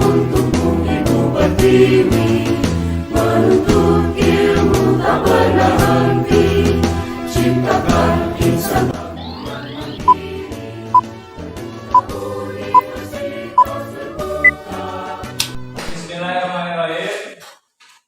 untukmu ibu pertiwi, menuntut ilmu tak pernah henti, ciptakan insan universitas terbuka. Bismillahirrahmanirrahim.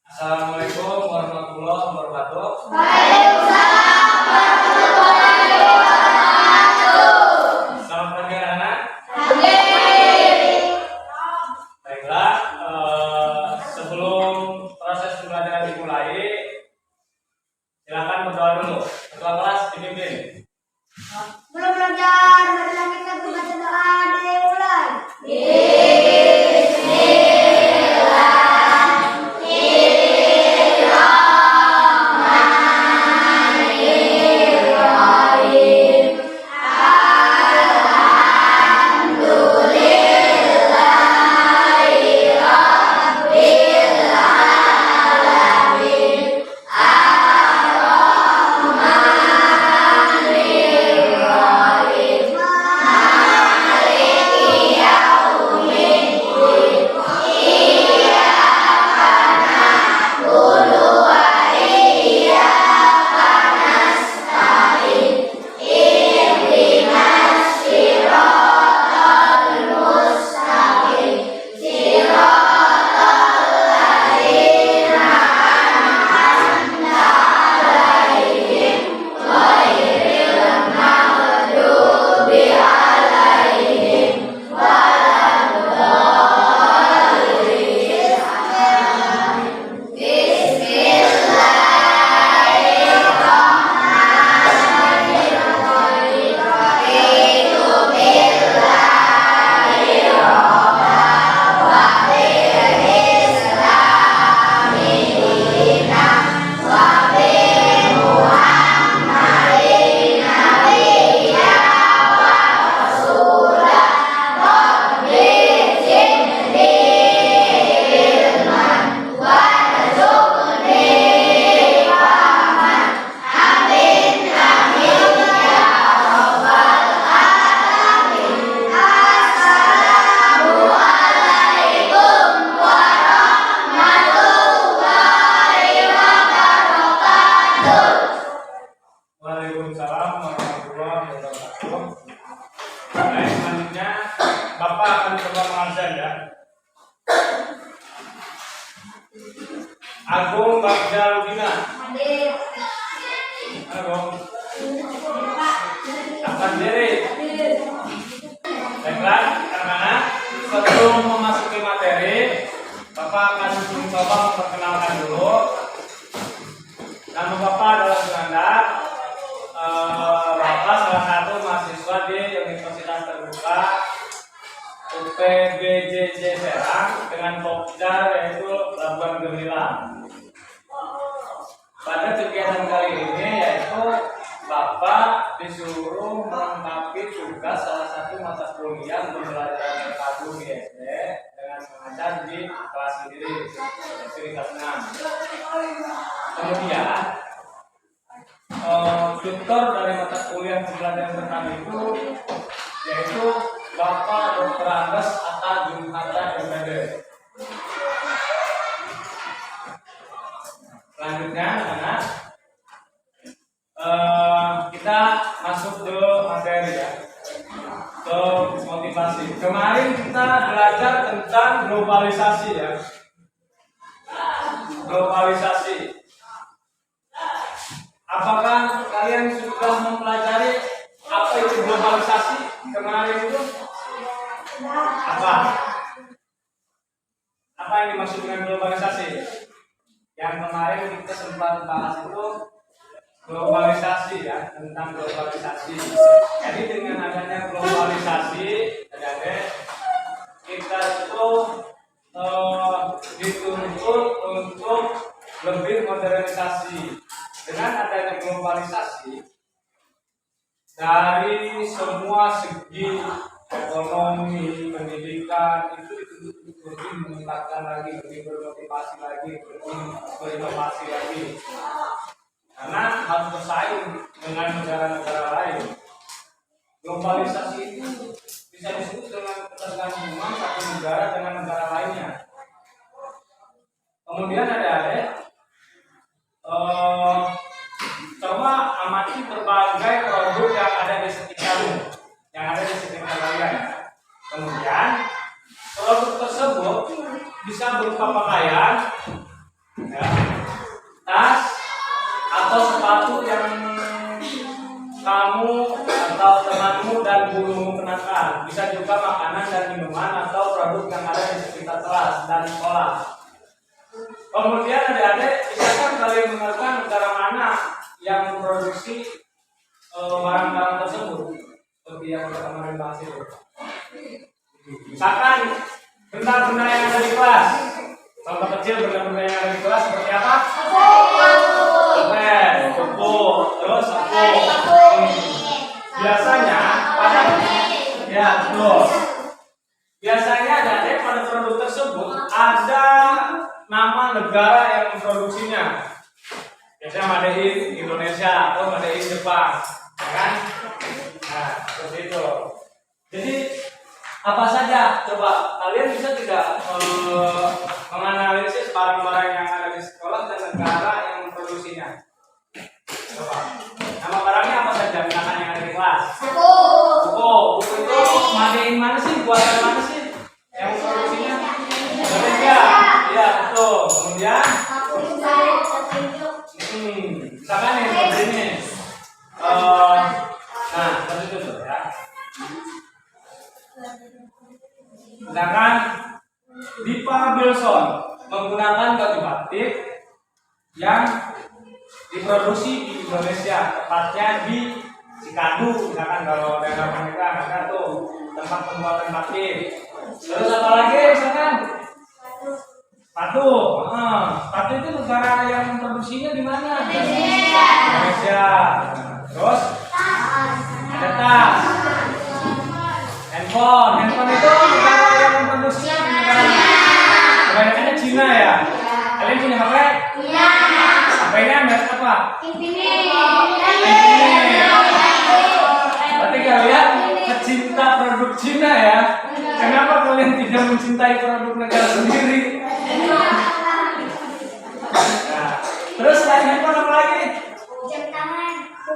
Assalamualaikum warahmatullahi wabarakatuh. Selamat pagi anak-anak. Baiklah, sebelum proses pembelajaran dimulai, silakan berdoa dulu. Ketua kelas dipimpin. Belum belajar, marilah kita membaca doa dimulai. Waalaikumsalam warahmatullahi wabarakatuh. Baik, selanjutnya Bapak akan coba mengajar ya. Agung Bagjaludina. Hadir. Agung. Akan diri. Baiklah, anak-anak, sebelum memasuki materi, Bapak akan mencoba memperkenalkan dulu. Nama Bapak adalah Sunanda. Bapak salah satu mahasiswa di Universitas Terbuka UPBJJ Serang dengan Pokja yaitu Labuan Gemilang. Pada kegiatan kali ini yaitu Bapak disuruh melengkapi tugas salah satu mata kuliah pembelajaran K2 di SD dengan mengajar di kelas sendiri yaitu di kelas 6. Kemudian tutor dari mata kuliah pembelajaran pertama itu yaitu Bapak Dr. Andes Atta Jumhata MPD. Selanjutnya anak kita masuk ke materi ya, ke motivasi. Kemarin kita belajar tentang globalisasi ya, globalisasi. Apakah kalian sudah mempelajari apa itu globalisasi kemarin itu? Apa? Apa yang dimaksud dengan globalisasi? Yang kemarin kita sempat bahas itu globalisasi ya, tentang globalisasi. Jadi dengan adanya globalisasi, adik-adik, kita itu dituntut untuk lebih modernisasi. Dengan adanya globalisasi, dari semua segi ekonomi, pendidikan itu dituntut lebih meningkatkan lagi, lebih bermotivasi lagi, lebih berinovasi lagi. Karena harus bersaing dengan negara-negara lain. Globalisasi itu bisa disebut dengan ketergantungan satu negara dengan negara lain Kemudian adik-adik coba amati berbagai produk yang ada di sekitarmu, yang ada di sekitar kalian. Kemudian produk tersebut bisa berupa pakaian, ya, tas, atau sepatu yang kamu atau temanmu dan gurumu kenakan. Bisa juga makanan dan minuman atau produk yang ada di sekitar kelas dan sekolah. Kemudian adik-adik, bisakah kalian mengenalkan negara mana yang memproduksi barang-barang tersebut? Seperti yang kita kemarin bahas itu. Misalkan benda-benda yang ada di kelas. Contoh kecil benda-benda yang ada di kelas seperti apa? Buku, terus sapu. Biasanya pada ya betul. Biasanya adik-adik pada produk tersebut ada nama negara yang memproduksinya. Biasanya made in Indonesia atau made in Jepang, ya kan? Nah, seperti itu. Jadi apa saja? Coba kalian bisa tidak menganalisis barang-barang yang ada di sekolah dan negara yang memproduksinya? Coba. Nama barangnya apa saja? Misalkan yang ada di kelas. Buku itu made in mana sih? Buatan mana sih? Yang memproduksinya? Indonesia. Iya betul. Kemudian, misalkan yang seperti ini. Nah, seperti itu tuh ya. Misalkan Dipa Bilson menggunakan baju batik yang diproduksi di Indonesia, tepatnya di Cikadu, misalkan kalau daerah mereka ada tuh tempat pembuatan batik. Terus apa lagi misalkan? Sepatu. Sepatu itu negara yang memproduksinya di mana? Indonesia. Terus ada tas. Handphone itu negara yang memproduksinya di negara mana? Kebanyakannya Cina ya. Kalian punya HP? Iya. HP-nya merek apa? Berarti kalian pecinta produk Cina ya. Kenapa kalian tidak mencintai produk negara sendiri? Nah, terus selain handphone apa lagi?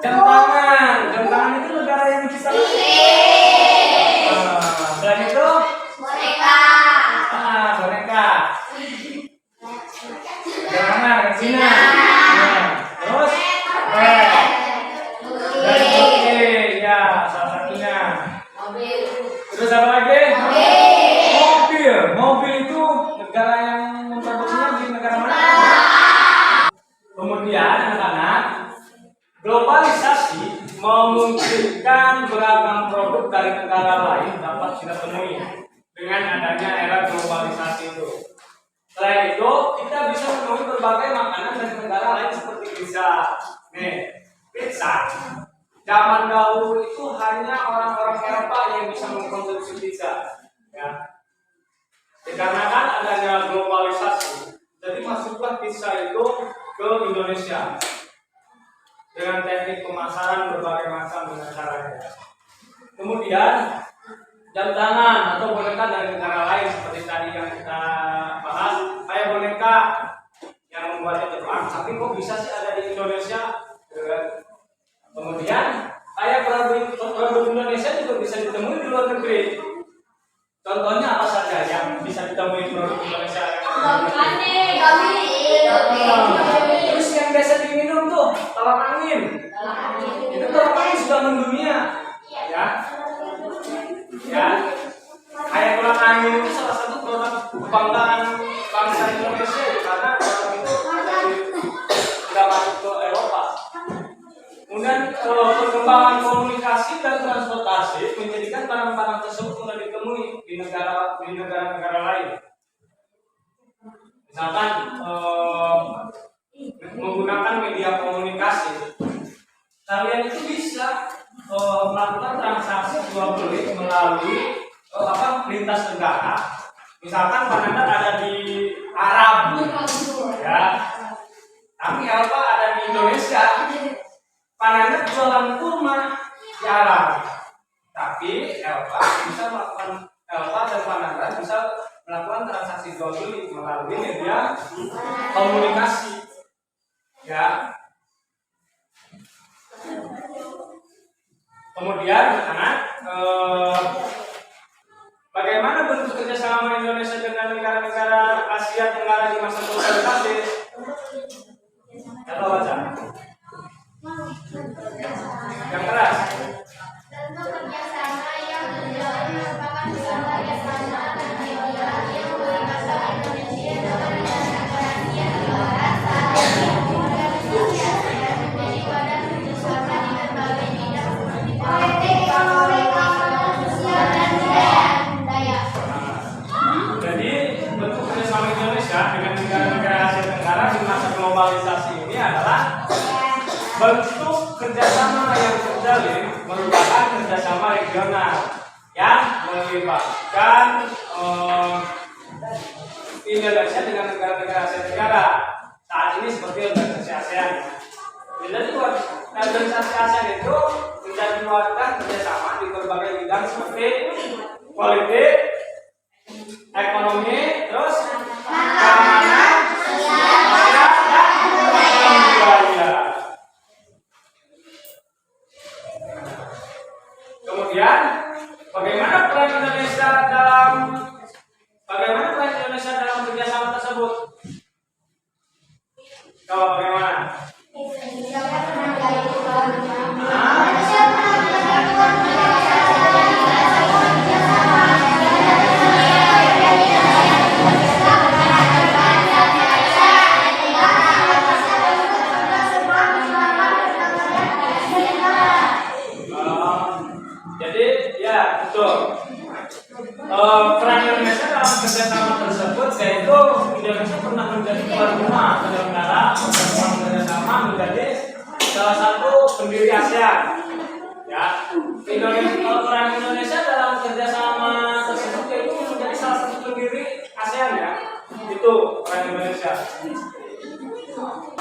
Jam tangan itu negara yang menciptakan. Selain itu? Boneka. Jangan ke Cina. Terus? Dan ya salah satunya. Terus apa lagi? Mobil itu negara yang memproduksinya di negara mana? Kemudian anak-anak, globalisasi memungkinkan beragam produk dari negara lain dapat kita temui dengan adanya era globalisasi itu. Selain itu, kita bisa menemui berbagai makanan dari negara lain seperti pizza. Pizza. Zaman dahulu itu hanya orang-orang Eropa yang bisa mengkonsumsi pizza. Ya. Dikarenakan adanya globalisasi, jadi masuklah pizza itu ke Indonesia dengan teknik pemasaran berbagai macam dengan caranya. Kemudian jam tangan atau boneka dari negara lain seperti tadi yang kita bahas, kayak boneka yang membuatnya Jepang, tapi kok bisa sih ada di Indonesia? Kemudian kayak produk Indonesia juga bisa ditemui di luar negeri. Contohnya apa saja yang bisa ditemui produk Indonesia? Terus yang biasa diminum tuh tolak angin. Itu tolak angin sudah mendunia, ya. Kayak tolak angin itu salah satu produk kebanggaan bangsa Indonesia karena produk itu tidak masuk ke Eropa. Kemudian perkembangan komunikasi dan transportasi menjadikan barang-barang tersebut mudah ditemui di negara-negara lain. Misalkan menggunakan media komunikasi, kalian itu bisa melakukan transaksi jual beli melalui lintas negara. Misalkan Pananda ada di Arab, ya, tapi Eropa ada di Indonesia. Pananda jualan kurma di Arab, tapi Eropa dan Pananda bisa melakukan transaksi dijual beli melalui media komunikasi. Ya. Kemudian anak bagaimana bentuk kerjasama Indonesia dengan negara-negara Asia Tenggara di masa globalisasi? Kata baca. Yang keras. Tentu kerjasama yang berjalan merupakan sebuah kerjasama yang melibatkan Indonesia dengan negara Asia Tenggara saat ini organisasi ASEAN menjadi badan kerjasama di berbagai bidang seperti politik, ekonomi, keamanan, sosial, dan budaya. Jadi bentuk kerjasama Indonesia dengan negara-negara Asia Tenggara di masa globalisasi ini adalah bentuk kerjasama yang terjalin merupakan kerjasama regional yang melibatkan Indonesia dengan negara-negara Asia Tenggara. Saat ini seperti organisasi ASEAN. Jadi organisasi ASEAN itu menjadwalkan kerjasama di berbagai bidang seperti politik, ekonomi, terus keamanan, sosial, dan budaya. Kemudian, bagaimana peran Indonesia dalam kerjasama tersebut? Coba bagaimana? Jadi ya betul. Peran Indonesia dalam kerjasama tersebut yaitu Indonesia pernah menjadi tuan rumah penyelenggara kerjasama menjadi salah satu pendiri ASEAN. Ya, peran Indonesia dalam kerjasama tersebut yaitu menjadi salah satu pendiri ASEAN ya. Itu peran Indonesia.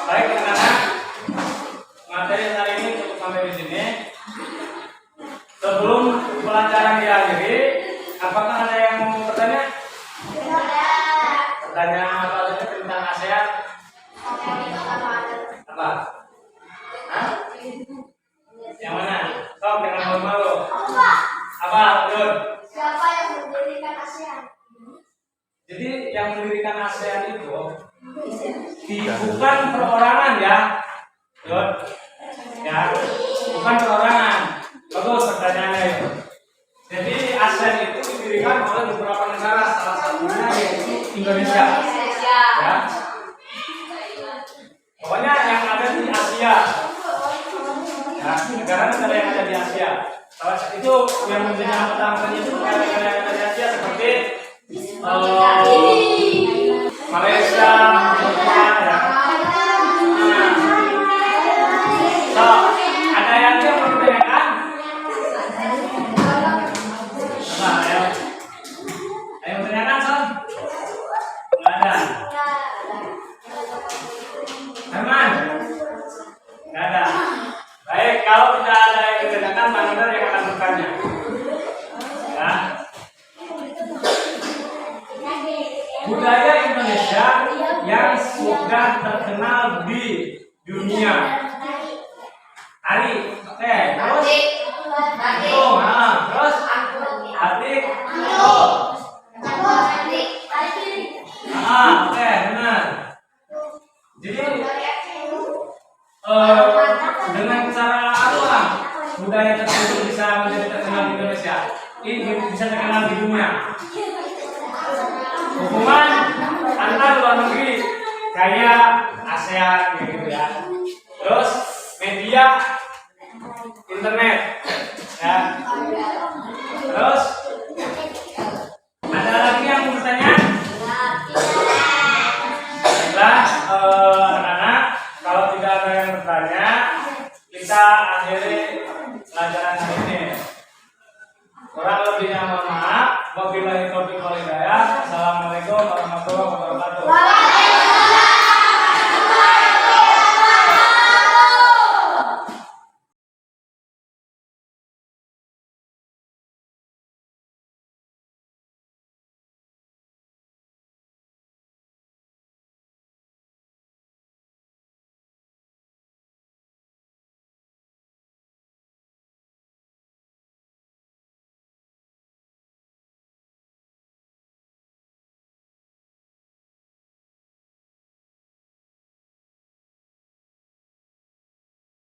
Baik anak-anak, materi hari ini cukup sampai di sini. Sebelum pelajaran diakhiri, apakah ada yang mau bertanya? Pertanyaan apa saja tentang ASEAN? Apa? Hah? Yang mana? Sok dengan malu-malu. Apa? Yud? Siapa yang mendirikan ASEAN? Jadi yang mendirikan ASEAN itu bukan perorangan ya, Yud. Ya, bukan perorangan. Bagus pertanyaannya itu. Jadi ASEAN itu didirikan oleh beberapa negara, salah satunya yaitu Indonesia. Ya. Pokoknya yang ada di Asia. Ya, negara-negara yang ada di Asia. Salah satu itu yang menjadi anggota itu negara-negara yang ada di Asia seperti Malaysia, Jepang, ya. So, ada yang membedakan? Nah, ya. Ayo bertanyakan, Son? Nggak ada. Herman? Nggak ada. Baik, kalau tidak ada yang membedakan, Manudar yang akan bertanya. Ya. Budaya Indonesia yang sudah terkenal di dunia. Ari, oke, terus? Oh, terus? Atik, oh. Oke, benar. Jadi dengan cara apa budaya tersebut bisa menjadi terkenal di Indonesia? Ini bisa terkenal di dunia. Hubungan antar luar negeri kayak ASEAN gitu ya. Terus media internet ya. Terus ada lagi yang mau bertanya? Baiklah, anak-anak, kalau tidak ada yang bertanya, kita akhiri pelajaran hari ini. Kurang lebihnya mohon maaf. Wabillahi taufiq